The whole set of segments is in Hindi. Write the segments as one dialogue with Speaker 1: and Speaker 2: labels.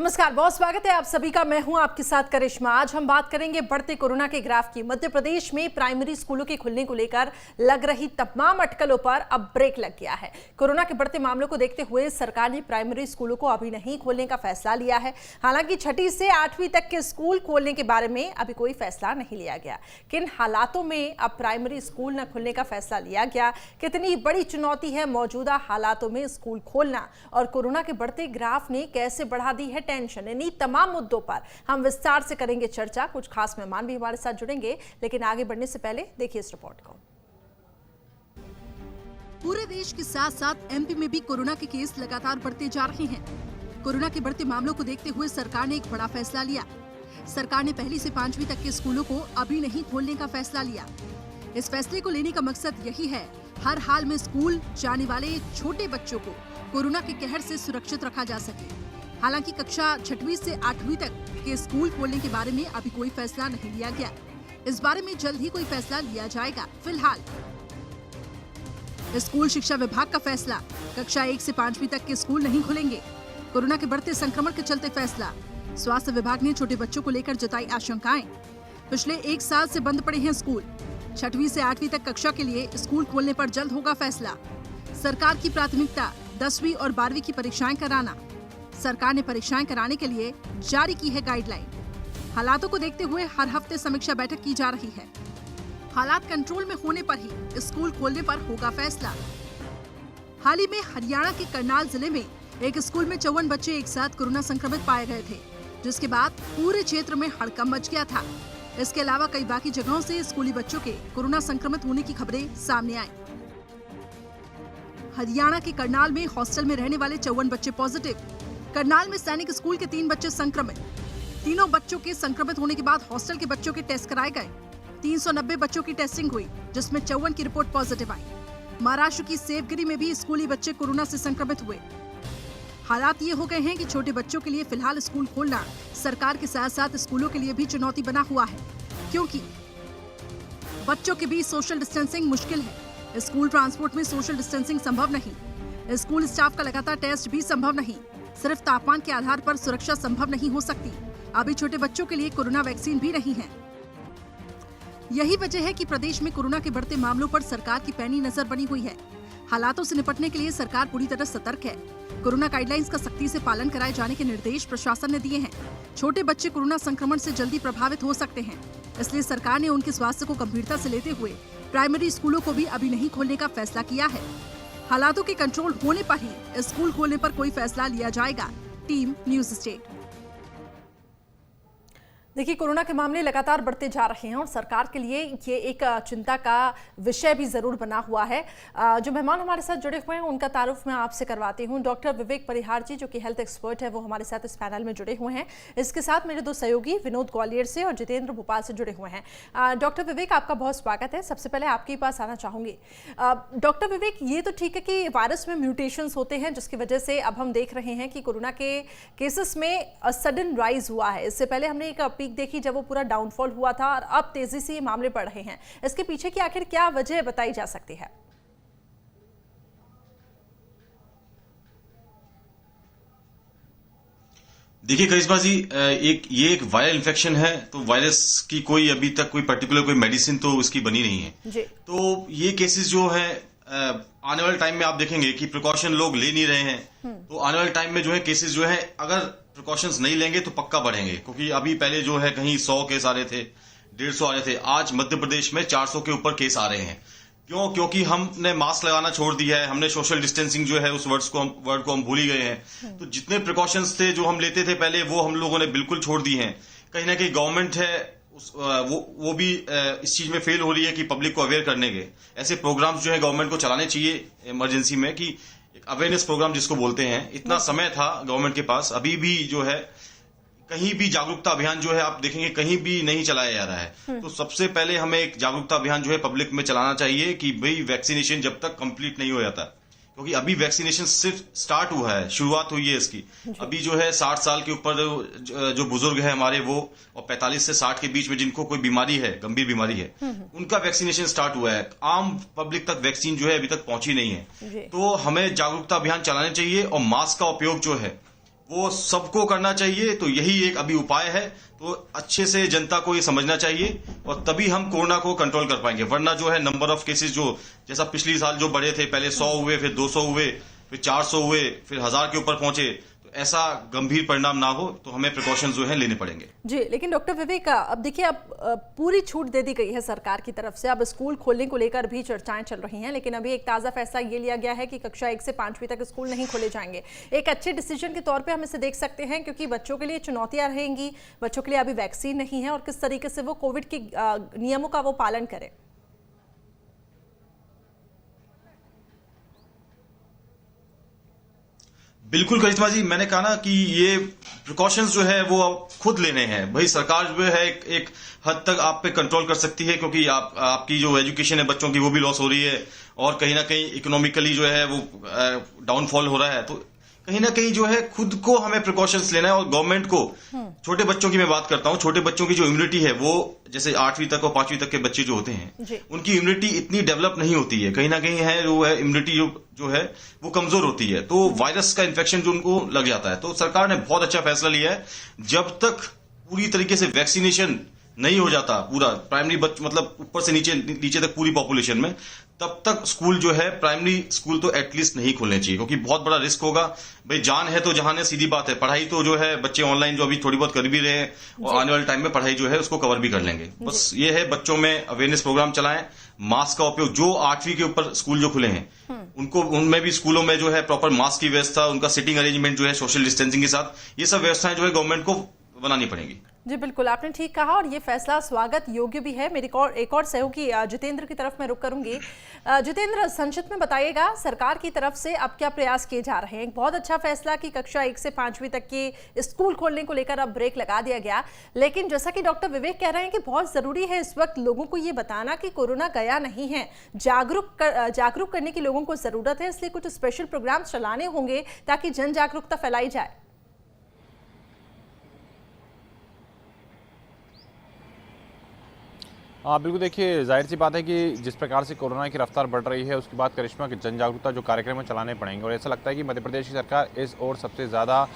Speaker 1: नमस्कार, बहुत स्वागत है आप सभी का। मैं हूं आपके साथ करिश्मा। आज हम बात करेंगे बढ़ते कोरोना के ग्राफ की। मध्य प्रदेश में प्राइमरी स्कूलों के खुलने को लेकर लग रही तमाम अटकलों पर अब ब्रेक लग गया है। कोरोना के बढ़ते मामलों को देखते हुए सरकार ने प्राइमरी स्कूलों को अभी नहीं खोलने का फैसला लिया है। हालांकि 6वीं से 8वीं तक के स्कूल खोलने के बारे में अभी कोई फैसला नहीं लिया गया। किन हालातों में अब प्राइमरी स्कूल न खुलने का फैसला लिया गया, कितनी बड़ी चुनौती है मौजूदा हालातों में स्कूल खोलना, और कोरोना के बढ़ते ग्राफ ने कैसे बढ़ा दी है टेंशन, इन्हीं तमाम मुद्दों पर हम विस्तार से करेंगे चर्चा। कुछ खास मेहमान भी हमारे साथ जुड़ेंगे, लेकिन आगे बढ़ने से पहले देखिए इस रिपोर्ट को। पूरे देश के साथ साथ एमपी में भी कोरोना के केस लगातार बढ़ते जा रहे हैं। कोरोना के बढ़ते मामलों को देखते हुए सरकार ने एक बड़ा फैसला लिया। सरकार ने 1ली से 5वीं तक के स्कूलों को अभी नहीं खोलने का फैसला लिया। इस फैसले को लेने का मकसद यही है, हर हाल में स्कूल जाने वाले छोटे बच्चों को कोरोना के कहर से सुरक्षित रखा जा सके। हालांकि कक्षा 6वीं से 8वीं तक के स्कूल खोलने के बारे में अभी कोई फैसला नहीं लिया गया। इस बारे में जल्द ही कोई फैसला लिया जाएगा। फिलहाल स्कूल शिक्षा विभाग का फैसला, कक्षा 1 से 5वीं तक के स्कूल नहीं खुलेंगे। कोरोना के बढ़ते संक्रमण के चलते फैसला। स्वास्थ्य विभाग ने छोटे बच्चों को लेकर जताई आशंकाएं। पिछले 1 साल से बंद पड़े हैं स्कूल। 6वीं से 8वीं तक कक्षा के लिए स्कूल खोलने पर जल्द होगा फैसला। सरकार की प्राथमिकता 10वीं और 12वीं की परीक्षाएं कराना। सरकार ने परीक्षाएं कराने के लिए जारी की है गाइडलाइन। हालातों को देखते हुए हर हफ्ते समीक्षा बैठक की जा रही है। हालात कंट्रोल में होने पर ही स्कूल खोलने पर होगा फैसला। हाल ही में हरियाणा के करनाल जिले में एक स्कूल में 54 बच्चे एक साथ कोरोना संक्रमित पाए गए थे, जिसके बाद पूरे क्षेत्र में हड़कंप मच गया था। इसके अलावा कई बाकी जगहों से स्कूली बच्चों के कोरोना संक्रमित होने की खबरें सामने आई। हरियाणा के करनाल में हॉस्टल में रहने वाले 54 बच्चे पॉजिटिव। करनाल में सैनिक स्कूल के 3 बच्चे संक्रमित। तीनों बच्चों के संक्रमित होने के बाद हॉस्टल के बच्चों के टेस्ट कराए गए। 390 बच्चों की टेस्टिंग हुई, जिसमें 54 की रिपोर्ट पॉजिटिव आई। महाराष्ट्र की सेवगिरी में भी स्कूली बच्चे कोरोना से संक्रमित हुए। हालात ये हो गए हैं कि छोटे बच्चों के लिए फिलहाल स्कूल खोलना सरकार के साथ साथ स्कूलों के लिए भी चुनौती बना हुआ है, क्योंकि बच्चों के बीच सोशल डिस्टेंसिंग मुश्किल है। स्कूल ट्रांसपोर्ट में सोशल डिस्टेंसिंग संभव नहीं। स्कूल स्टाफ का लगातार टेस्ट भी संभव नहीं। सिर्फ तापमान के आधार पर सुरक्षा संभव नहीं हो सकती। अभी छोटे बच्चों के लिए कोरोना वैक्सीन भी नहीं है। यही वजह है कि प्रदेश में कोरोना के बढ़ते मामलों पर सरकार की पैनी नजर बनी हुई है। हालातों से निपटने के लिए सरकार पूरी तरह सतर्क है। कोरोना गाइडलाइंस का सख्ती से पालन कराए जाने के निर्देश प्रशासन ने दिए हैं। छोटे बच्चे कोरोना संक्रमण से जल्दी प्रभावित हो सकते हैं, इसलिए सरकार ने उनके स्वास्थ्य को गंभीरता से लेते हुए प्राइमरी स्कूलों को भी अभी नहीं खोलने का फैसला किया है। हालातों के कंट्रोल होने पर ही स्कूल खोलने पर कोई फैसला लिया जाएगा। Team news state. देखिए, कोरोना के मामले लगातार बढ़ते जा रहे हैं और सरकार के लिए ये एक चिंता का विषय भी जरूर बना हुआ है। जो मेहमान हमारे साथ जुड़े हुए हैं उनका तारुफ मैं आपसे करवाती हूं। डॉक्टर विवेक परिहार जी, जो कि हेल्थ एक्सपर्ट है, वो हमारे साथ इस पैनल में जुड़े हुए हैं। इसके साथ मेरे 2 सहयोगी विनोद ग्वालियर से और जितेंद्र भोपाल से जुड़े हुए हैं। डॉक्टर विवेक, आपका बहुत स्वागत है। सबसे पहले आपके पास आना चाहूंगी। डॉक्टर विवेक, ये तो ठीक है कि वायरस में म्यूटेशंस होते हैं, जिसकी वजह से अब हम देख रहे हैं कि कोरोना के केसेस में सडन राइज हुआ है। इससे पहले हमने एक पीक देखी जब वो पूरा डाउनफॉल हुआ था और अब तेजी से ये मामले बढ़ रहे हैं। इसके पीछे की आखिर क्या वजह बताई जा सकती है?
Speaker 2: देखिए करिश्मा जी, ये एक वायरल इन्फेक्शन है, तो वायरस की कोई अभी तक कोई पर्टिकुलर कोई मेडिसिन तो उसकी बनी नहीं है जी। तो ये केसेस जो है आने वाले टाइम में आप देखेंगे कि प्रिकॉशन लोग ले नहीं रहे हैं। तो आने वाले टाइम में जो है केसेस जो है अगर प्रिकॉशंस नहीं लेंगे तो पक्का बढ़ेंगे, क्योंकि अभी पहले जो है कहीं 100 केस आ रहे थे, 150 आ रहे थे। आज मध्य प्रदेश में 400 के ऊपर केस आ रहे हैं। क्यों? क्योंकि हमने मास्क लगाना छोड़ दिया है, हमने सोशल डिस्टेंसिंग जो है उस वर्ड को हम भूल ही गए हैं। तो जितने प्रिकॉशंस थे जो हम लेते थे पहले, वो हम लोगों ने बिल्कुल छोड़ दिए हैं। कहीं ना कहीं गवर्नमेंट है वो भी इस चीज में फेल हो रही है कि पब्लिक को अवेयर करने के ऐसे प्रोग्राम्स जो है गवर्नमेंट को चलाने चाहिए इमरजेंसी में, कि अवेयरनेस प्रोग्राम जिसको बोलते हैं। इतना समय था गवर्नमेंट के पास, अभी भी जो है कहीं भी जागरूकता अभियान जो है आप देखेंगे कहीं भी नहीं चलाया जा रहा है। तो सबसे पहले हमें एक जागरूकता अभियान जो है पब्लिक में चलाना चाहिए कि भाई वैक्सीनेशन जब तक कंप्लीट नहीं हो जाता, क्योंकि अभी वैक्सीनेशन सिर्फ स्टार्ट हुआ है, शुरुआत हुई है इसकी। अभी जो है 60 साल के ऊपर जो बुजुर्ग है हमारे, वो और 45 से 60 के बीच में जिनको कोई बीमारी है, गंभीर बीमारी है, उनका वैक्सीनेशन स्टार्ट हुआ है। आम पब्लिक तक वैक्सीन जो है अभी तक पहुंची नहीं है। तो हमें जागरूकता अभियान चलाने चाहिए और मास्क का उपयोग जो है वो सबको करना चाहिए। तो यही एक अभी उपाय है। तो अच्छे से जनता को ये समझना चाहिए और तभी हम कोरोना को कंट्रोल कर पाएंगे। वरना जो है नंबर ऑफ केसेस जो जैसा पिछली साल जो बढ़े थे, पहले 100 हुए, फिर 200 हुए, फिर 400 हुए, फिर 1000 के ऊपर पहुंचे, तो ऐसा गंभीर परिणाम ना हो तो हमें प्रिकॉशंस जो है लेने पड़ेंगे।
Speaker 1: जी, लेकिन डॉक्टर विवेक, अब देखिए, अब पूरी छूट दे दी गई है सरकार की तरफ से। अब स्कूल खोलने को लेकर भी चर्चाएं चल रही हैं, लेकिन अभी एक ताज़ा फैसला ये लिया गया है कि कक्षा 1 से 5वीं तक स्कूल नहीं खोले जाएंगे। एक अच्छे डिसीजन के तौर पे हम इसे देख सकते हैं, क्योंकि बच्चों के लिए चुनौतियां रहेंगी। बच्चों के लिए अभी वैक्सीन नहीं है और किस तरीके से वो कोविड के नियमों का वो पालन करें।
Speaker 2: बिल्कुल करिश्मा जी, मैंने कहा ना कि ये प्रिकॉशंस जो है वो आप खुद लेने हैं। भाई सरकार जो है एक हद तक आप पे कंट्रोल कर सकती है, क्योंकि आपकी जो एजुकेशन है बच्चों की वो भी लॉस हो रही है और कहीं ना कहीं इकोनॉमिकली जो है वो डाउनफॉल हो रहा है। तो कहीं ना कहीं जो है खुद को हमें प्रिकॉशंस लेना है और गवर्नमेंट को, छोटे बच्चों की मैं बात करता हूं, छोटे बच्चों की जो इम्यूनिटी है वो जैसे 8वीं तक और 5वीं तक के बच्चे जो होते हैं उनकी इम्यूनिटी इतनी डेवलप नहीं होती है। कहीं ना कहीं है जो है इम्यूनिटी जो है वो कमजोर होती है, तो वायरस का इन्फेक्शन जो उनको लग जाता है। तो सरकार ने बहुत अच्छा फैसला लिया है। जब तक पूरी तरीके से वैक्सीनेशन नहीं हो जाता पूरा प्राइमरी मतलब ऊपर से नीचे तक पूरी पॉपुलेशन में, तब तक स्कूल जो है प्राइमरी स्कूल तो एटलीस्ट नहीं खोलने चाहिए, क्योंकि बहुत बड़ा रिस्क होगा। भाई जान है तो जहान है, सीधी बात है। पढ़ाई तो जो है बच्चे ऑनलाइन जो अभी थोड़ी बहुत कर भी रहे हैं और आने वाले टाइम में पढ़ाई जो है उसको कवर भी कर लेंगे। बस ये है, बच्चों में अवेयरनेस प्रोग्राम चलाएं, मास्क का उपयोग, जो 8वीं के ऊपर स्कूल जो खुले हैं उनको, उनमें भी स्कूलों में जो है प्रॉपर मास्क की व्यवस्था, उनका सिटिंग अरेंजमेंट जो है सोशल डिस्टेंसिंग के साथ, ये सब व्यवस्थाएं जो है गवर्नमेंट को बनानी पड़ेगी।
Speaker 1: जी बिल्कुल, आपने ठीक कहा और ये फैसला स्वागत योग्य भी है। मेरी एक और सहयोगी जितेंद्र की तरफ मैं रुक करूंगी। जितेंद्र, संक्षिप्त में बताइएगा, सरकार की तरफ से अब क्या प्रयास किए जा रहे हैं? एक बहुत अच्छा फैसला कि कक्षा 1 से 5वीं तक के स्कूल खोलने को लेकर अब ब्रेक लगा दिया गया, लेकिन जैसा कि डॉक्टर विवेक कह रहे हैं कि बहुत जरूरी है इस वक्त लोगों को ये बताना कि कोरोना गया नहीं है। जागरूक करने की लोगों को जरूरत है, इसलिए कुछ स्पेशल प्रोग्राम चलाने होंगे ताकि जन जागरूकता फैलाई जाए।
Speaker 3: हाँ बिल्कुल, देखिए जाहिर सी बात है कि जिस प्रकार से कोरोना की रफ्तार बढ़ रही है उसके बाद करिश्मा के जन जागरूकता जो कार्यक्रम है चलाने पड़ेंगे और ऐसा लगता है कि मध्य प्रदेश की सरकार इस ओर सबसे ज़्यादा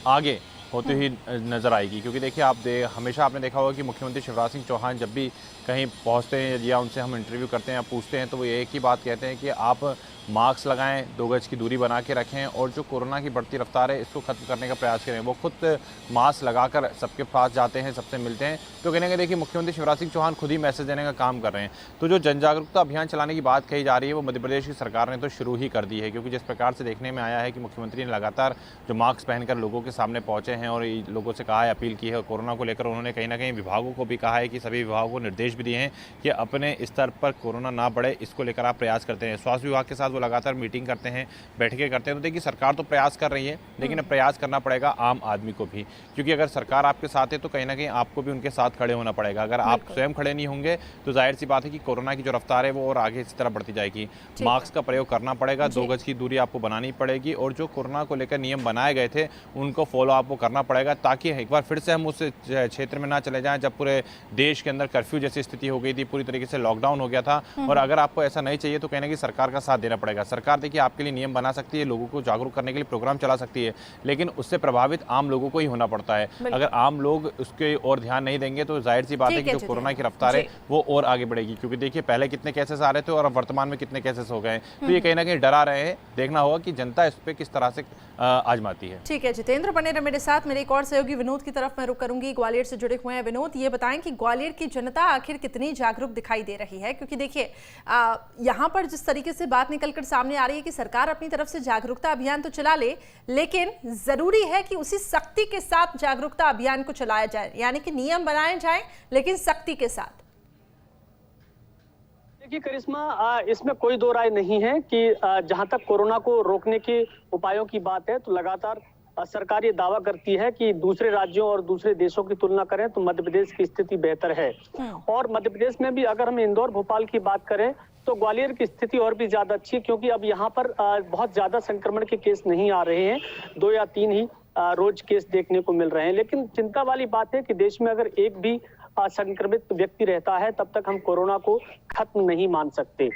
Speaker 3: आगे होती हुई नज़र आएगी। क्योंकि देखिए हमेशा आपने देखा होगा कि मुख्यमंत्री शिवराज सिंह चौहान जब भी कहीं पहुंचते हैं या उनसे हम इंटरव्यू करते हैं या पूछते हैं तो वो एक ही बात कहते हैं कि आप मास्क लगाएं, 2 गज की दूरी बना के रखें और जो कोरोना की बढ़ती रफ्तार है इसको खत्म करने का प्रयास करें। वो खुद मास्क लगाकर सबके पास जाते हैं, सबसे मिलते हैं। तो कहने के देखिए मुख्यमंत्री शिवराज सिंह चौहान खुद ही मैसेज देने का काम कर रहे हैं। तो जो जन जागरूकता अभियान चलाने की बात कही जा रही है वो मध्य प्रदेश की सरकार ने तो शुरू ही कर दी है, क्योंकि जिस प्रकार से देखने में आया है कि मुख्यमंत्री ने लगातार जो मास्क पहनकर लोगों के सामने पहुंचे हैं और लोगों से कहा है, अपील की है। कोरोना को लेकर उन्होंने कहीं ना कहीं विभागों को भी कहा है कि सभी विभागों को निर्देश भी दिए हैं कि अपने स्तर पर कोरोना ना बढ़े, इसको लेकर आप प्रयास करते हैं। स्वास्थ्य विभाग के साथ वो लगातार मीटिंग करते हैं, बैठकें करते हैं। तो देखिए सरकार तो प्रयास कर रही है, लेकिन अब प्रयास करना पड़ेगा आम आदमी को भी, क्योंकि अगर सरकार आपके साथ है तो कहीं ना कहीं आपको भी उनके साथ खड़े होना पड़ेगा। अगर आप स्वयं खड़े नहीं होंगे तो जाहिर सी बात है कि कोरोना की जो रफ्तार है वो और आगे इसी तरह बढ़ती जाएगी। मास्क का प्रयोग करना पड़ेगा, 2 गज की दूरी आपको बनानी पड़ेगी और जो कोरोना को लेकर नियम बनाए गए थे उनको फॉलो आपको करना पड़ेगा, ताकि एक बार फिर से हम उस क्षेत्र में ना चले जाएं जब पूरे देश के अंदर कर्फ्यू जैसी स्थिति हो गई थी, पूरी तरीके से लॉकडाउन हो गया था। और अगर आपको ऐसा नहीं चाहिए तो कहने की सरकार का साथ देना पड़ेगा। सरकार देखिए आपके लिए नियम बना सकती है, लोगों को जागरूक करने के लिए प्रोग्राम चला सकती है, लेकिन उससे प्रभावित आम लोगों को ही होना पड़ता है। अगर आम लोग उसके और ध्यान नहीं देंगे तो जाहिर सी बात है कि जो कोरोना की रफ्तार है वो और आगे बढ़ेगी। क्योंकि देखिए पहले कितने केसेस आ रहे थे और अब वर्तमान में कितने केसेस हो गए हैं, तो ये कहीं ना कहीं डरा रहे हैं। देखना होगा कि जनता इस पे किस तरह से आजमाती है।
Speaker 1: ठीक है जितेंद्र, बने रहे मेरे साथ। मेरे एक और सहयोगी विनोद की तरफ मैं रुक करूंगी, ग्वालियर से जुड़े हुए हैं। विनोद, ये बताएं कि ग्वालियर की जनता आखिर कितनी जागरूक दिखाई दे रही है? क्योंकि देखिए यहाँ पर जिस तरीके से बात निकलकर सामने आ रही है कि सरकार अपनी तरफ से जागरूकता अभियान तो चला ले, लेकिन जरूरी है कि उसी सख्ती के साथ जागरूकता अभियान को चलाया जाए, यानी कि नियम बनाए जाएं लेकिन सख्ती के साथ।
Speaker 4: देखिए करिश्मा, इसमें कोई दो राय नहीं है कि जहां तक कोरोना को रोकने के उपायों की बात है तो लगातार सरकार ये दावा करती है कि दूसरे राज्यों और दूसरे देशों की तुलना करें तो मध्य प्रदेश की स्थिति बेहतर है। और मध्य प्रदेश में भी अगर हम इंदौर भोपाल की बात करें तो ग्वालियर की स्थिति और भी ज्यादा अच्छी है, क्योंकि अब यहाँ पर बहुत ज्यादा संक्रमण के केस नहीं आ रहे हैं, 2 या 3 ही रोज केस देखने को मिल रहे हैं। लेकिन चिंता वाली बात है कि देश में अगर एक भी संक्रमित व्यक्ति रहता है तब तक हम कोरोना को खत्म नहीं मान सकते।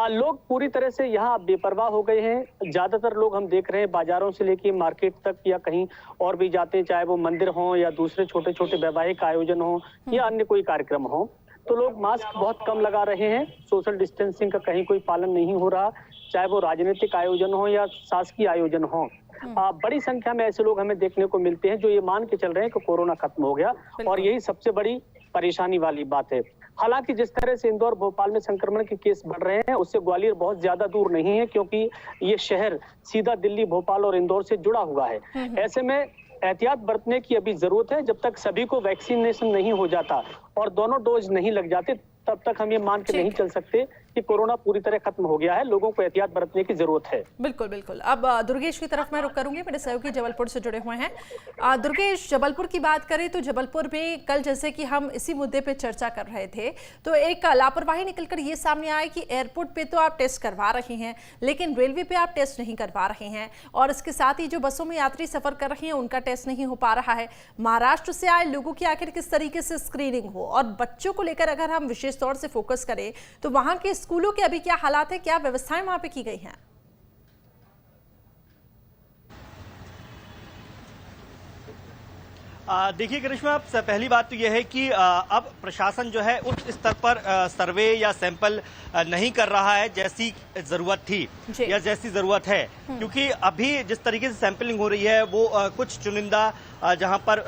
Speaker 4: लोग पूरी तरह से यहाँ बेपरवाह हो गए हैं। ज्यादातर लोग हम देख रहे हैं बाजारों से लेके मार्केट तक या कहीं और भी जाते हैं, चाहे वो मंदिर हो या दूसरे छोटे छोटे वैवाहिक आयोजन हो या अन्य कोई कार्यक्रम हो, तो लोग मास्क बहुत कम लगा रहे हैं। सोशल डिस्टेंसिंग का कहीं कोई पालन नहीं हो रहा, चाहे वो राजनीतिक आयोजन हो या शासकीय आयोजन हो। बड़ी संख्या में ऐसे लोग हमें देखने को मिलते हैं जो ये मान के चल रहे हैं कि कोरोना खत्म हो गया, और यही सबसे बड़ी परेशानी वाली बात है। हालांकि जिस तरह से इंदौर भोपाल में संक्रमण के केस बढ़ रहे हैं, उससे ग्वालियर बहुत ज्यादा दूर नहीं है, क्योंकि ये शहर सीधा दिल्ली, भोपाल और इंदौर से जुड़ा हुआ है। ऐसे में एहतियात बरतने की अभी जरूरत है। जब तक सभी को वैक्सीनेशन नहीं हो जाता और दोनों डोज नहीं लग जाते, तब तक हम ये मान के नहीं चल सकते कि कोरोना पूरी तरह खत्म हो गया है। लोगों को एहतियात बरतने की जरूरत है।
Speaker 5: बिल्कुल बिल्कुल। अब दुर्गेश की तरफ मैं रुक करूंगी, मेरे सहयोगी जबलपुर से जुड़े हुए हैं। दुर्गेश, जबलपुर की बात करें तो जबलपुर में कल जैसे कि हम इसी मुद्दे पे चर्चा कर रहे थे, तो एक लापरवाही निकलकर ये सामने आया कि एयरपोर्ट पे तो आप टेस्ट करवा रहे हैं, लेकिन रेलवे पे आप टेस्ट नहीं करवा रहे हैं, और इसके साथ ही जो बसों में यात्री सफर कर रहे हैं उनका टेस्ट नहीं हो पा रहा है। महाराष्ट्र से आए लोगों की आखिर किस तरीके से स्क्रीनिंग हो, और बच्चों को लेकर अगर हम विशेष तौर से फोकस करें तो वहां के स्कूलों के अभी क्या हालात है, क्या व्यवस्थाएं वहां पे की गई हैं?
Speaker 6: देखिए करिश्मा, पहली बात तो यह है कि अब प्रशासन जो है उस स्तर पर सर्वे या सैंपल नहीं कर रहा है जैसी जरूरत थी या जैसी जरूरत है, क्योंकि अभी जिस तरीके से सैंपलिंग हो रही है वो कुछ चुनिंदा जहां पर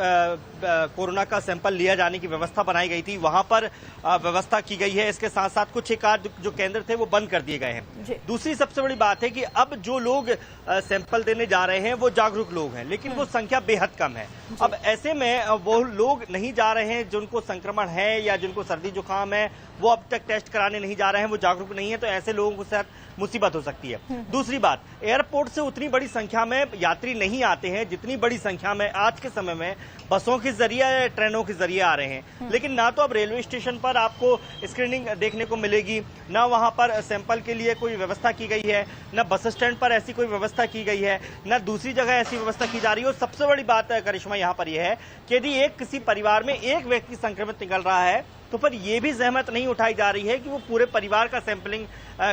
Speaker 6: कोरोना का सैंपल लिया जाने की व्यवस्था बनाई गई थी वहां पर व्यवस्था की गई है। इसके साथ साथ कुछ एक आध जो केंद्र थे वो बंद कर दिए गए हैं। दूसरी सबसे बड़ी बात है कि अब जो लोग सैंपल देने जा रहे हैं वो जागरूक लोग हैं, लेकिन वो संख्या बेहद कम है। अब ऐसे में वो लोग नहीं जा रहे हैं जिनको संक्रमण है या जिनको सर्दी जुकाम है, वो अब तक टेस्ट कराने नहीं जा रहे हैं, वो जागरूक नहीं है, तो ऐसे लोगों के साथ मुसीबत हो सकती है। दूसरी बात, एयरपोर्ट से उतनी बड़ी संख्या में यात्री नहीं आते हैं जितनी बड़ी संख्या में आज के समय में बसों के जरिए या ट्रेनों के जरिए आ रहे हैं। लेकिन ना तो अब रेलवे स्टेशन पर आपको स्क्रीनिंग देखने को मिलेगी, ना वहां पर सैंपल के लिए कोई व्यवस्था की गई है, ना बस स्टैंड पर ऐसी कोई व्यवस्था की गई है, ना दूसरी जगह ऐसी व्यवस्था की जा रही है। और सबसे बड़ी बात करिश्मा यहाँ पर यह है कि यदि किसी परिवार में एक व्यक्ति संक्रमित निकल रहा है तो फिर ये भी जहमत नहीं उठाई जा रही है कि वो पूरे परिवार का सैंपलिंग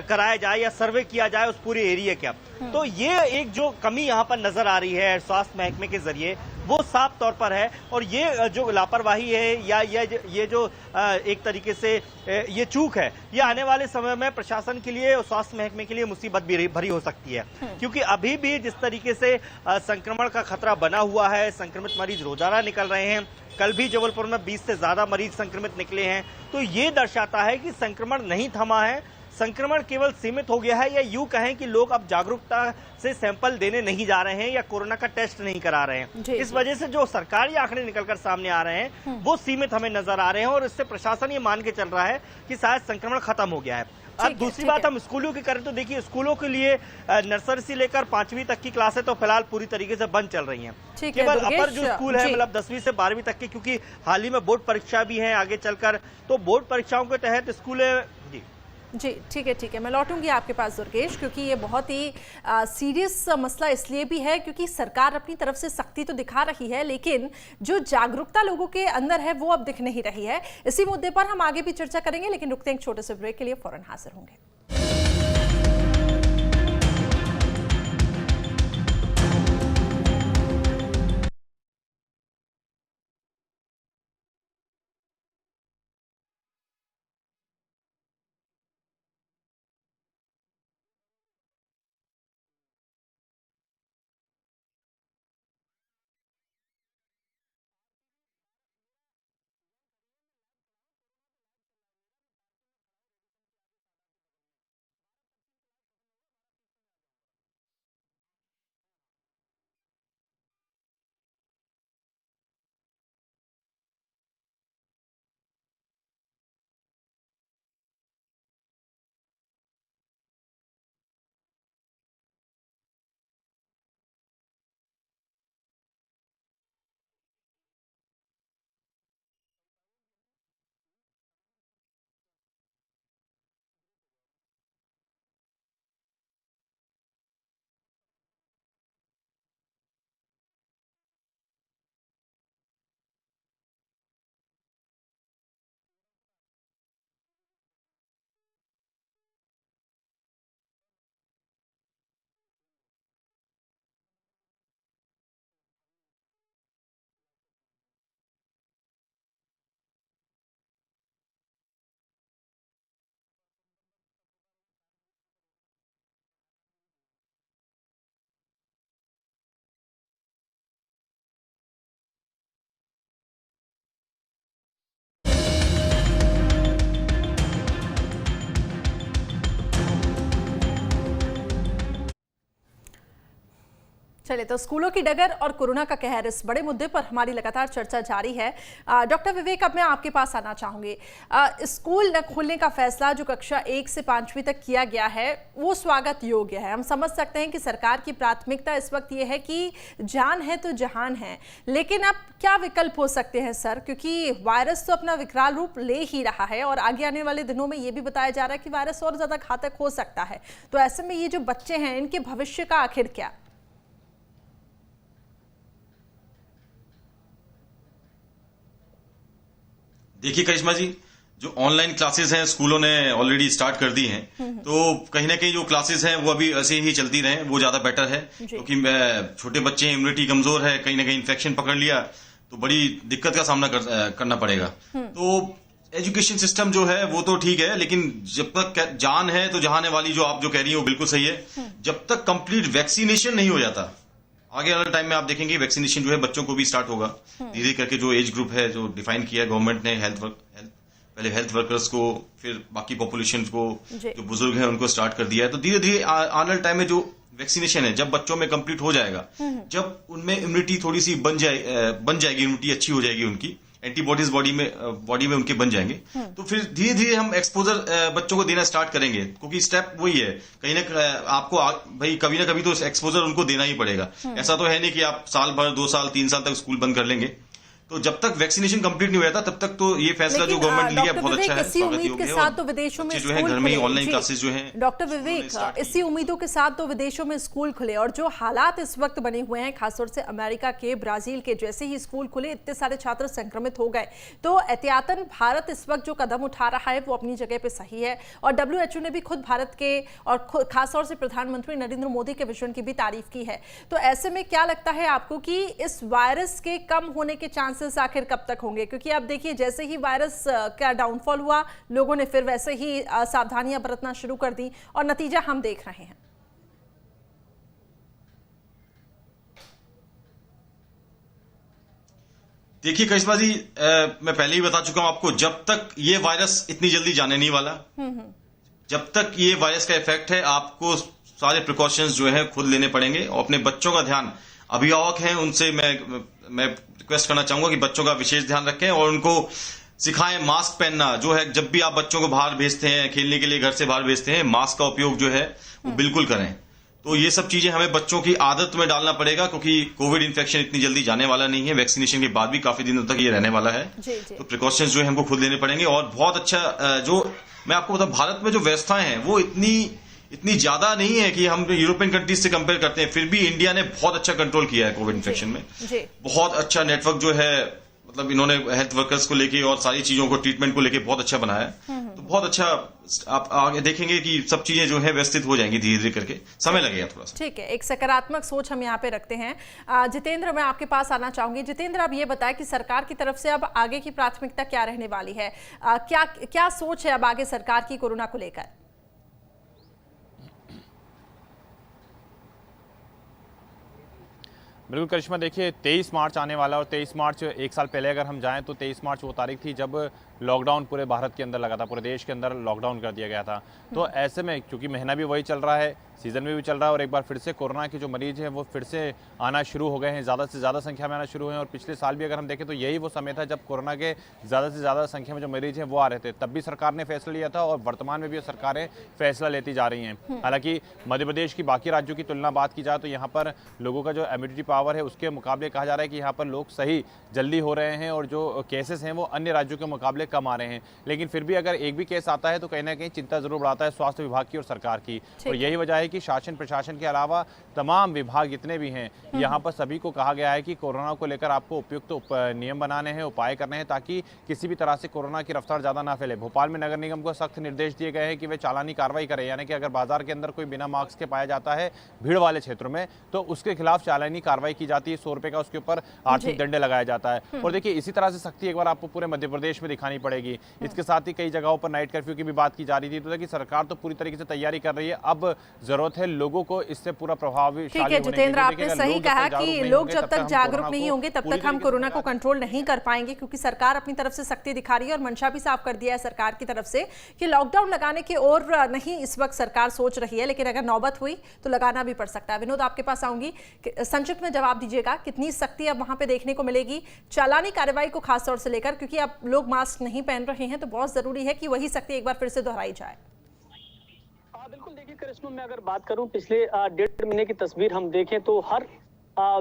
Speaker 6: कराया जाए या सर्वे किया जाए उस पूरे एरिया का। तो ये एक जो कमी यहाँ पर नजर आ रही है स्वास्थ्य महकमे के जरिए, वो साफ तौर पर है। और ये जो लापरवाही है या ये जो एक तरीके से ये चूक है, ये आने वाले समय में प्रशासन के लिए और स्वास्थ्य महकमे के लिए मुसीबत भी भरी हो सकती है। क्योंकि अभी भी जिस तरीके से संक्रमण का खतरा बना हुआ है, संक्रमित मरीज रोजाना निकल रहे हैं, कल भी जबलपुर में 20 से ज्यादा मरीज संक्रमित निकले हैं, तो ये दर्शाता है कि संक्रमण नहीं थमा है, संक्रमण केवल सीमित हो गया है, या यूं कहें कि लोग अब जागरूकता से सैंपल देने नहीं जा रहे हैं या कोरोना का टेस्ट नहीं करा रहे हैं। इस वजह से जो सरकारी आंकड़े निकलकर सामने आ रहे हैं वो सीमित हमें नजर आ रहे हैं, और इससे प्रशासन ये मान के चल रहा है कि शायद संक्रमण खत्म हो गया है। अब दूसरी बात हम स्कूलों की करें तो देखिए, स्कूलों के लिए नर्सरी से लेकर 5वीं तक की क्लासें तो फिलहाल पूरी तरीके से बंद चल रही हैं। केवल अपर जो स्कूल है, मतलब 10वीं से 12वीं तक की, क्योंकि हाल ही में बोर्ड परीक्षा भी है आगे चलकर, तो बोर्ड परीक्षाओं के तहत स्कूल
Speaker 5: जी ठीक है। मैं लौटूंगी आपके पास दुर्गेश, क्योंकि ये बहुत ही सीरियस मसला इसलिए भी है क्योंकि सरकार अपनी तरफ से सख्ती तो दिखा रही है, लेकिन जो जागरूकता लोगों के अंदर है वो अब दिख नहीं रही है। इसी मुद्दे पर हम आगे भी चर्चा करेंगे, लेकिन रुकते हैं एक छोटे से ब्रेक के लिए, फौरन हाजिर होंगे। चलिए, तो स्कूलों की डगर और कोरोना का कहर, इस बड़े मुद्दे पर हमारी लगातार चर्चा जारी है। डॉक्टर विवेक, अब मैं आपके पास आना चाहूंगी। स्कूल न खोलने का फैसला जो कक्षा 1 से 5वीं तक किया गया है वो स्वागत योग्य है। हम समझ सकते हैं कि सरकार की प्राथमिकता इस वक्त ये है कि जान है तो जहान है, लेकिन अब क्या विकल्प हो सकते हैं सर, क्योंकि वायरस तो अपना विकराल रूप ले ही रहा है और आगे आने वाले दिनों में ये भी बताया जा रहा है कि वायरस और ज्यादा घातक हो सकता है। तो ऐसे में ये जो बच्चे हैं इनके भविष्य का आखिर क्या?
Speaker 2: देखिए करिश्मा जी, जो ऑनलाइन क्लासेस हैं स्कूलों ने ऑलरेडी स्टार्ट कर दी हैं, तो कहीं ना कहीं जो क्लासेस हैं वो अभी ऐसे ही चलती रहें, वो ज्यादा बेटर है। क्योंकि छोटे बच्चे हैं, इम्यूनिटी कमजोर है, कहीं ना कहीं इन्फेक्शन पकड़ लिया तो बड़ी दिक्कत का सामना करना पड़ेगा। तो एजुकेशन सिस्टम जो है वो तो ठीक है, लेकिन जब तक जान है तो जहाने वाली जो आप जो कह रही है वो बिल्कुल सही है। जब तक कंप्लीट वैक्सीनेशन नहीं हो जाता, आगे वाले टाइम में आप देखेंगे वैक्सीनेशन जो है बच्चों को भी स्टार्ट होगा धीरे करके। जो एज ग्रुप है जो डिफाइन किया गवर्नमेंट ने, पहले हेल्थ वर्कर्स को, फिर बाकी पॉपुलेशन को, जो बुजुर्ग हैं उनको स्टार्ट कर दिया है। तो धीरे धीरे आने वाले टाइम में जो वैक्सीनेशन है जब बच्चों में कंप्लीट हो जाएगा, जब उनमें इम्यूनिटी थोड़ी सी बन जाएगी, इम्यूनिटी अच्छी हो जाएगी, उनकी एंटीबॉडीज बॉडी में उनके बन जाएंगे, तो फिर धीरे धीरे हम एक्सपोजर बच्चों को देना स्टार्ट करेंगे। क्योंकि स्टेप वही है, कहीं ना आपको भाई कभी ना कभी तो एक्सपोजर उनको देना ही पड़ेगा। ऐसा तो है नहीं कि आप साल भर 2 साल 3 साल तक स्कूल बंद कर लेंगे। तो जब तक वैक्सीनेशन कंप्लीट नहीं हो जाता तब तक तो ये फैसला जो गवर्नमेंट लिया बहुत अच्छा है,
Speaker 5: इसी उम्मीद के साथ तो विदेशों में
Speaker 2: जो है घर में ही ऑनलाइन क्लासेस जो हैं।
Speaker 5: डॉक्टर विवेक, इसी उम्मीदों के साथ तो विदेशों में स्कूल खुले और जो हालात इस वक्त बने हुए हैं, खासतौर से अमेरिका के, ब्राजील के, जैसे ही स्कूल खुले इतने सारे छात्र संक्रमित हो गए। तो एहतियातन भारत इस वक्त जो कदम उठा रहा है वो अपनी जगह पे सही है और WHO ने भी खुद भारत के और खासतौर से प्रधानमंत्री नरेंद्र मोदी के विजन की भी तारीफ की है। तो ऐसे में क्या लगता है आपको कि इस वायरस के कम होने के चांसेस आखिर कब तक होंगे? क्योंकि आप देखिए जैसे ही वायरस का डाउनफॉल हुआ, लोगों ने फिर वैसे ही सावधानियां बरतना शुरू कर दी और नतीजा हम देख रहे हैं।
Speaker 2: देखिए करिश्मा जी, मैं पहले ही बता चुका हूं आपको, जब तक ये वायरस इतनी जल्दी जाने नहीं वाला, जब तक ये वायरस का इफेक्ट है, आपको सारे प्रिकॉशंस जो है खुद लेने पड़ेंगे और अपने बच्चों का ध्यान, अभिभावक हैं उनसे मैं रिक्वेस्ट करना चाहूंगा कि बच्चों का विशेष ध्यान रखें और उनको सिखाएं मास्क पहनना। जो है जब भी आप बच्चों को बाहर भेजते हैं, खेलने के लिए घर से बाहर भेजते हैं, मास्क का उपयोग जो है वो बिल्कुल करें। तो ये सब चीजें हमें बच्चों की आदत में डालना पड़ेगा, क्योंकि कोविड इन्फेक्शन इतनी जल्दी जाने वाला नहीं है, वैक्सीनेशन के बाद भी काफी दिनों तक ये रहने वाला है। तो प्रिकॉशंस जो है हमको खुद लेने पड़ेंगे। और बहुत अच्छा, जो मैं आपको बताऊं, भारत में जो व्यवस्थाएं हैं वो इतनी ज्यादा नहीं है कि हम यूरोपियन कंट्रीज से कंपेयर करते हैं, फिर भी इंडिया ने बहुत अच्छा कंट्रोल किया है कोविड इन्फेक्शन में। बहुत अच्छा नेटवर्क जो है, मतलब इन्होंने हेल्थ वर्कर्स को लेके और सारी चीजों को, ट्रीटमेंट को लेके बहुत अच्छा बनाया है। तो बहुत अच्छा, आप आगे देखेंगे कि सब चीजें जो है व्यवस्थित हो जाएंगी धीरे धीरे करके, समय लगेगा थोड़ा सा। ठीक
Speaker 5: है, एक सकारात्मक सोच हम यहाँ पे रखते हैं। जितेंद्र, मैं आपके पास आना चाहूंगी। जितेंद्र, अब ये बताएं कि सरकार की तरफ से अब आगे की प्राथमिकता क्या रहने वाली है? क्या सोच है अब आगे सरकार की कोरोना को लेकर?
Speaker 3: बिल्कुल करिश्मा, देखिए 23 मार्च आने वाला और 23 मार्च एक साल पहले अगर हम जाएं तो 23 मार्च वो तारीख थी जब लॉकडाउन पूरे भारत के अंदर लगा था, पूरे देश के अंदर लॉकडाउन कर दिया गया था। तो ऐसे में क्योंकि महीना भी वही चल रहा है, सीजन भी चल रहा है और एक बार फिर से कोरोना के जो मरीज हैं वो फिर से आना शुरू हो गए हैं, ज़्यादा से ज़्यादा संख्या में आना शुरू हुए हैं। और पिछले साल भी अगर हम देखें तो यही वो समय था जब कोरोना के ज़्यादा से ज़्यादा संख्या में जो मरीज हैं वो आ रहे थे। तब भी सरकार ने फैसला लिया था और वर्तमान में भी सरकारें फैसला लेती जा रही हैं। हालांकि मध्य प्रदेश की बाकी राज्यों की तुलना बात की जाए तो यहाँ पर लोगों का जो इम्यूनिटी पावर है उसके मुकाबले कहा जा रहा है कि यहाँ पर लोग सही जल्दी हो रहे हैं और जो केसेस हैं वो अन्य राज्यों के मुकाबले कम आ रहे हैं। लेकिन फिर भी अगर एक भी केस आता है तो कहीं ना कहीं चिंता जरूर बढ़ाता है स्वास्थ्य विभाग की और सरकार की। और यही वजह है कि शासन प्रशासन के अलावा तमाम विभाग जितने भी हैं यहाँ पर सभी को कहा गया है कि कोरोना को लेकर आपको उपयुक्त नियम बनाने हैं, उपाय करने हैं, ताकि किसी भी तरह से कोरोना की रफ्तार ज़्यादा ना फैले। भोपाल में नगर निगम को सख्त निर्देश दिए गए हैं कि वे चालानी कार्रवाई करें, यानी कि अगर बाजार के अंदर कोई बिना मास्क के पाया जाता है भीड़ वाले क्षेत्रों में तो उसके खिलाफ चालानी कार्रवाई कार्रवाई की जाती है, 100 रुपए का उसके ऊपर आर्थिक दंड लगाया जाता है। और देखिए इसी तरह से सख्ती एक बार आपको पूरे मध्य प्रदेश में दिखानी पड़ेगी। इसके साथ ही कई जगहों पर नाइट कर्फ्यू की भी बात की जा रही थी। तो देखिए सरकार तो पूरी तरीके से तैयारी कर रही है, अब जरूरत है लोगों को इससे पूरा प्रभावशाली होने की।
Speaker 5: जितेंद्र, आपने सही कहा कि लोग जब तक जागरूक नहीं होंगे तब तक हम कोरोना को कंट्रोल नहीं कर पाएंगे, क्योंकि सरकार अपनी तरफ से सख्ती दिखा रही है और मंशा भी साफ कर दिया है सरकार की तरफ से कि लॉकडाउन लगाने की ओर नहीं इस वक्त सरकार सोच रही है, लेकिन अगर नौबत हुई तो लगाना भी पड़ सकता है। विनोद, आपके पास आऊंगी, संक्षिप्त में जवाब दीजिएगा, कितनी सख्ती अब वहां पे देखने को मिलेगी चालानी कार्रवाई को खासतौर से लेकर, क्योंकि अब लोग मास्क नहीं पहन रहे हैं तो बहुत जरूरी है कि वही सख्ती एक बार फिर से दोहराई जाए।
Speaker 4: बिल्कुल, देखिए करिश्मा, मैं अगर बात करूं पिछले 1.5 महीने की तस्वीर हम देखें तो हर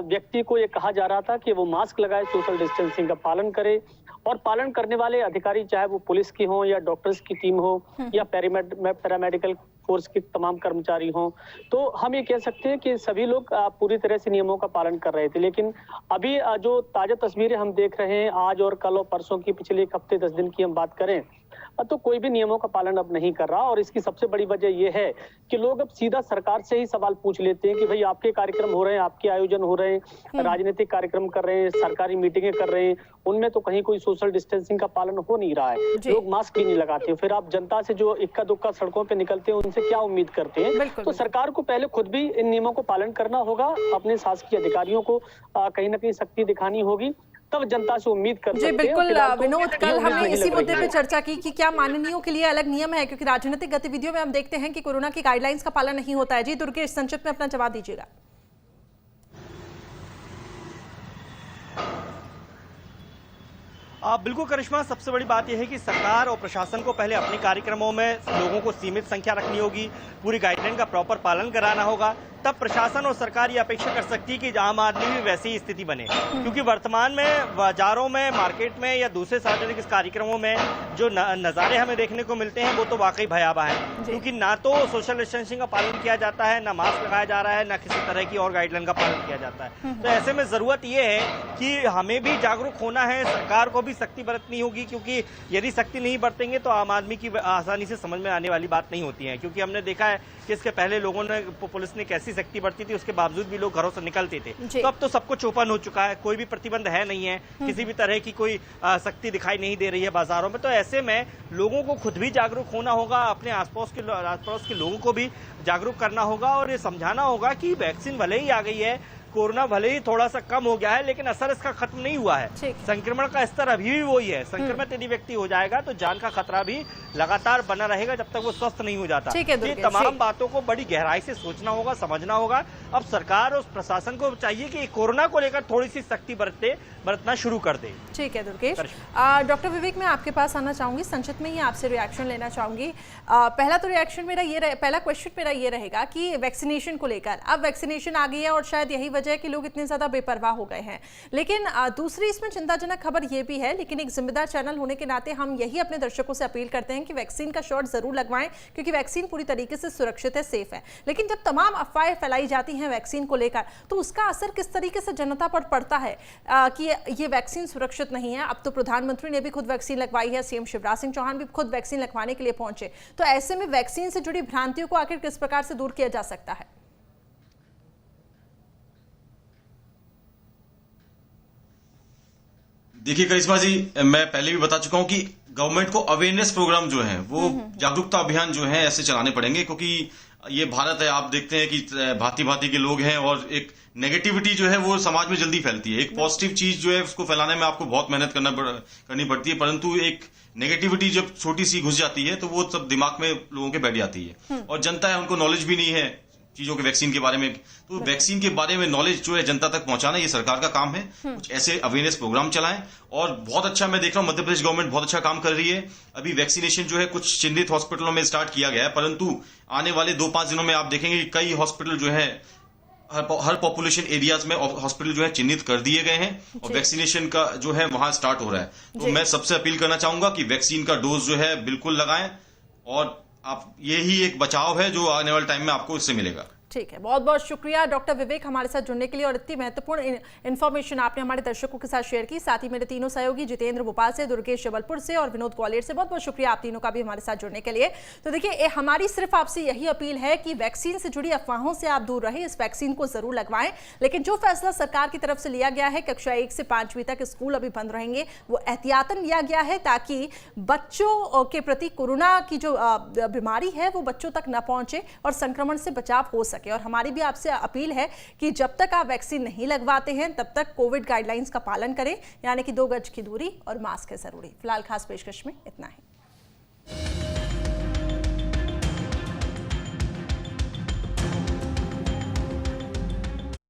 Speaker 4: व्यक्ति को ये कहा जा रहा था कि वो मास्क लगाए, सोशल डिस्टेंसिंग का पालन करे, और पालन करने वाले अधिकारी चाहे वो पुलिस की हो या डॉक्टर्स की टीम हो या पैरामेडिकल फोर्स के तमाम कर्मचारी हों, तो हम ये कह सकते हैं कि सभी लोग पूरी तरह से नियमों का पालन कर रहे थे। लेकिन अभी जो ताजा तस्वीरें हम देख रहे हैं आज और कल और परसों की, पिछले एक हफ्ते 10 दिन की हम बात करें तो कोई भी नियमों का पालन अब नहीं कर रहा। और इसकी सबसे बड़ी वजह यह है कि लोग अब सीधा सरकार से ही सवाल पूछ लेते हैं कि भाई आपके कार्यक्रम हो रहे हैं, आपके आयोजन हो रहे हैं, राजनीतिक कार्यक्रम कर रहे हैं, सरकारी मीटिंगें कर रहे हैं, उनमें तो कहीं कोई सोशल डिस्टेंसिंग का पालन हो नहीं रहा है, लोग मास्क भी नहीं लगाते। फिर आप जनता से जो इक्का दुक्का सड़कों पर निकलते हैं उनसे क्या उम्मीद करते हैं? तो सरकार को पहले खुद भी इन नियमों को पालन करना होगा, अपने शासकीय अधिकारियों को कहीं ना कहीं सख्ती दिखानी होगी, तब जनता से उम्मीद कर सकते हैं।
Speaker 5: बिल्कुल विनोद, कल हमने इसी मुद्दे पे चर्चा की कि क्या माननीयों के लिए अलग नियम है, क्योंकि राजनीतिक गतिविधियों में हम देखते हैं कि कोरोना की गाइडलाइंस का पालन नहीं होता है। जी दुर्गेश, संक्षिप्त में अपना जवाब दीजिएगा।
Speaker 6: बिल्कुल करिश्मा, सबसे बड़ी बात यह है कि सरकार और प्रशासन को पहले अपने कार्यक्रमों में लोगों को सीमित संख्या रखनी होगी, पूरी गाइडलाइन का प्रॉपर पालन कराना होगा, तब प्रशासन और सरकार ये अपेक्षा कर सकती है कि आम आदमी भी वैसी ही स्थिति बने। क्योंकि वर्तमान में बाजारों में, मार्केट में या दूसरे सार्वजनिक कार्यक्रमों में जो नज़ारे हमें देखने को मिलते हैं वो तो वाकई भयावह है, क्योंकि ना तो सोशल डिस्टेंसिंग का पालन किया जाता है, ना मास्क लगाया जा रहा है, ना किसी तरह की और गाइडलाइन का पालन किया जाता है। तो ऐसे में जरूरत ये है कि हमें भी जागरूक होना है, सरकार को भी सख्ती बरतनी होगी, क्योंकि यदि सख्ती नहीं बरतेंगे तो आम आदमी की आसानी से समझ में आने वाली बात नहीं होती है। क्योंकि हमने देखा है कि इसके पहले लोगों ने, पुलिस ने कैसी सख्ती बरती थी, उसके बावजूद भी लोग घरों से निकलते थे। तो अब तो सब कुछ ओपन हो चुका है, कोई भी प्रतिबंध है नहीं है, किसी भी तरह की कोई सख्ती दिखाई नहीं दे रही है बाजारों में। तो ऐसे में लोगों को खुद भी जागरूक होना होगा, अपने आस पड़ोस के लोगों को भी जागरूक करना होगा और ये समझाना होगा कि वैक्सीन भले ही आ गई है, कोरोना भले ही थोड़ा सा कम हो गया है, लेकिन असर इसका खत्म नहीं हुआ है। संक्रमण का स्तर अभी भी वही है। संक्रमित यदि व्यक्ति हो जाएगा तो जान का खतरा भी लगातार बना रहेगा जब तक वो स्वस्थ नहीं हो जाता। ये तमाम बातों को बड़ी गहराई से सोचना होगा, समझना होगा। अब सरकार और प्रशासन को चाहिए कि कोरोना को लेकर थोड़ी सी सख्ती बरतना शुरू कर दे।
Speaker 5: ठीक है दुर्गेश। डॉक्टर विवेक, मैं आपके पास आना चाहूंगी, संक्षिप्त में ही आपसे रिएक्शन लेना चाहूंगी। पहला तो रिएक्शन मेरा ये, पहला क्वेश्चन मेरा ये रहेगा कि वैक्सीनेशन को लेकर, अब वैक्सीनेशन आ गई है और शायद यही वजह है कि लोग इतने ज्यादा बेपरवाह हो गए हैं। लेकिन दूसरी इसमें चिंताजनक खबर ये भी है, लेकिन एक जिम्मेदार चैनल होने के नाते हम यही अपने दर्शकों से अपील करते हैं कि वैक्सीन का शॉट जरूर लगवाएं, क्योंकि वैक्सीन पूरी तरीके से सुरक्षित है, सेफ है। लेकिन जब तमाम अफवाहें फैलाई जाती हैं वैक्सीन को लेकर, तो उसका असर किस तरीके से जनता पर पड़ता है कि ये वैक्सीन सुरक्षित नहीं है। अब तो प्रधानमंत्री ने भी खुद वैक्सीन लगवाई है, सीएम शिवराज सिंह चौहान भी खुद वैक्सीन लगवाने के लिए पहुंचे। तो ऐसे में वैक्सीन से जुड़ी भ्रांतियों को आखिर किस प्रकार से दूर किया जा सकता है?
Speaker 2: देखिए करिश्मा जी, मैं पहले भी बता चुका हूं कि गवर्नमेंट को अवेयरनेस प्रोग्राम जो है वो जागरूकता अभियान जो है ऐसे चलाने पड़ेंगे, क्योंकि ये भारत है। आप देखते हैं कि भांति भांति के लोग हैं और एक नेगेटिविटी जो है वो समाज में जल्दी फैलती है। एक पॉजिटिव चीज जो है उसको फैलाने में आपको बहुत मेहनत करनी पड़ती है, परंतु एक नेगेटिविटी जब छोटी सी घुस जाती है तो वो सब दिमाग में लोगों के बैठ जाती है। और जनता है, उनको नॉलेज भी नहीं है चीजों के, वैक्सीन के बारे में। तो वैक्सीन के बारे में नॉलेज जो है जनता तक पहुंचाना ये सरकार का काम है। कुछ ऐसे अवेयरनेस प्रोग्राम चलाएं। और बहुत अच्छा मैं देख रहा हूं मध्य प्रदेश गवर्नमेंट बहुत अच्छा काम कर रही है। अभी वैक्सीनेशन जो है कुछ चिन्हित हॉस्पिटलों में स्टार्ट किया गया है, परंतु आने वाले 2-5 दिनों में आप देखेंगे कि कई हॉस्पिटल जो है हर पॉपुलेशन एरियाज में हॉस्पिटल जो है चिन्हित कर दिए गए हैं और वैक्सीनेशन का जो है वहां स्टार्ट हो रहा है। तो मैं सबसे अपील करना चाहूंगा कि वैक्सीन का डोज जो है बिल्कुल लगाएं, और आप यही एक बचाव है जो आने वाले टाइम में आपको इससे मिलेगा।
Speaker 5: ठीक है, बहुत बहुत शुक्रिया डॉक्टर विवेक हमारे साथ जुड़ने के लिए और इतनी महत्वपूर्ण इन्फॉर्मेशन आपने हमारे दर्शकों के साथ शेयर की। साथ ही मेरे तीनों सहयोगी जितेंद्र भोपाल से, दुर्गेश जबलपुर से और विनोद ग्वालियर से, बहुत बहुत शुक्रिया आप तीनों का भी हमारे साथ जुड़ने के लिए। तो देखिए, हमारी सिर्फ आपसे यही अपील है कि वैक्सीन से जुड़ी अफवाहों से आप दूर रहें, इस वैक्सीन को जरूर लगवाएं। लेकिन जो फैसला सरकार की तरफ से लिया गया है, कक्षा 1 से 5वीं तक स्कूल अभी बंद रहेंगे, वो एहतियातन लिया गया है ताकि बच्चों के प्रति कोरोना की जो बीमारी है वो बच्चों तक न पहुंचे और संक्रमण से बचाव हो सके। और हमारी भी आपसे अपील है कि जब तक आप वैक्सीन नहीं लगवाते हैं तब तक कोविड गाइडलाइंस का पालन करें, यानी कि 2 गज की दूरी और मास्क है जरूरी। फिलहाल खास पेशकश में इतना ही।